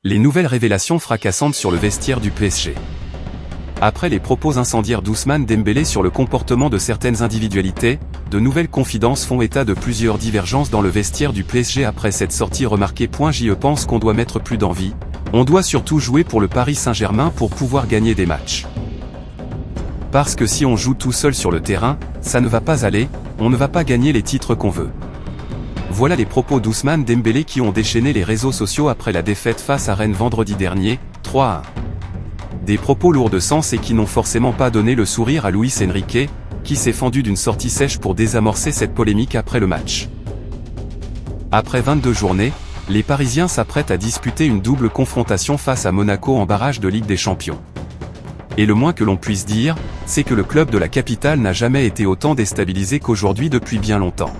Les nouvelles révélations fracassantes sur le vestiaire du PSG. Après les propos incendiaires d'Ousmane Dembélé sur le comportement de certaines individualités, de nouvelles confidences font état de plusieurs divergences dans le vestiaire du PSG après cette sortie remarquée. Je pense qu'on doit mettre plus d'envie, on doit surtout jouer pour le Paris Saint-Germain pour pouvoir gagner des matchs. Parce que si on joue tout seul sur le terrain, ça ne va pas aller, on ne va pas gagner les titres qu'on veut. Voilà les propos d'Ousmane Dembélé qui ont déchaîné les réseaux sociaux après la défaite face à Rennes vendredi dernier, 3-1. Des propos lourds de sens et qui n'ont forcément pas donné le sourire à Luis Enrique, qui s'est fendu d'une sortie sèche pour désamorcer cette polémique après le match. Après 22 journées, les Parisiens s'apprêtent à disputer une double confrontation face à Monaco en barrage de Ligue des Champions. Et le moins que l'on puisse dire, c'est que le club de la capitale n'a jamais été autant déstabilisé qu'aujourd'hui depuis bien longtemps.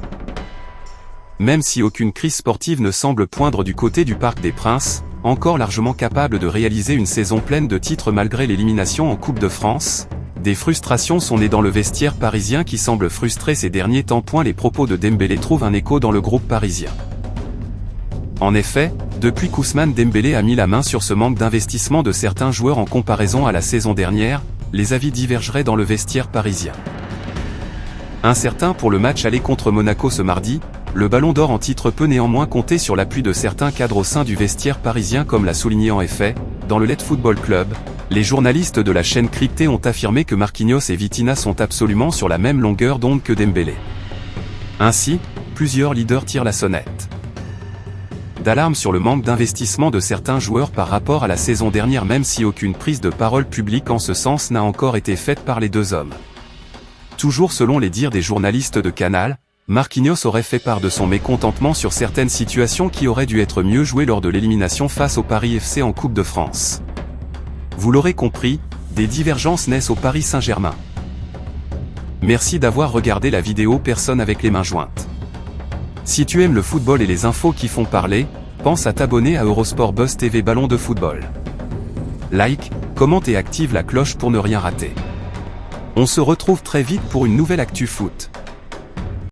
Même si aucune crise sportive ne semble poindre du côté du Parc des Princes, encore largement capable de réaliser une saison pleine de titres malgré l'élimination en Coupe de France, des frustrations sont nées dans le vestiaire parisien qui semble frustré ces derniers temps. Les propos de Dembélé trouvent un écho dans le groupe parisien. En effet, depuis qu'Ousmane Dembélé a mis la main sur ce manque d'investissement de certains joueurs en comparaison à la saison dernière, les avis divergeraient dans le vestiaire parisien. Incertain pour le match aller contre Monaco ce mardi, le Ballon d'Or en titre peut néanmoins compter sur l'appui de certains cadres au sein du vestiaire parisien, comme l'a souligné en effet, dans le LED Football Club, les journalistes de la chaîne cryptée ont affirmé que Marquinhos et Vitinha sont absolument sur la même longueur d'onde que Dembélé. Ainsi, plusieurs leaders tirent la sonnette d'alarme sur le manque d'investissement de certains joueurs par rapport à la saison dernière, même si aucune prise de parole publique en ce sens n'a encore été faite par les deux hommes. Toujours selon les dires des journalistes de Canal, Marquinhos aurait fait part de son mécontentement sur certaines situations qui auraient dû être mieux jouées lors de l'élimination face au Paris FC en Coupe de France. Vous l'aurez compris, des divergences naissent au Paris Saint-Germain. Merci d'avoir regardé la vidéo Personne avec les mains jointes. Si tu aimes le football et les infos qui font parler, pense à t'abonner à Eurosport Buzz TV Ballon de Football. Like, commente et active la cloche pour ne rien rater. On se retrouve très vite pour une nouvelle Actu Foot.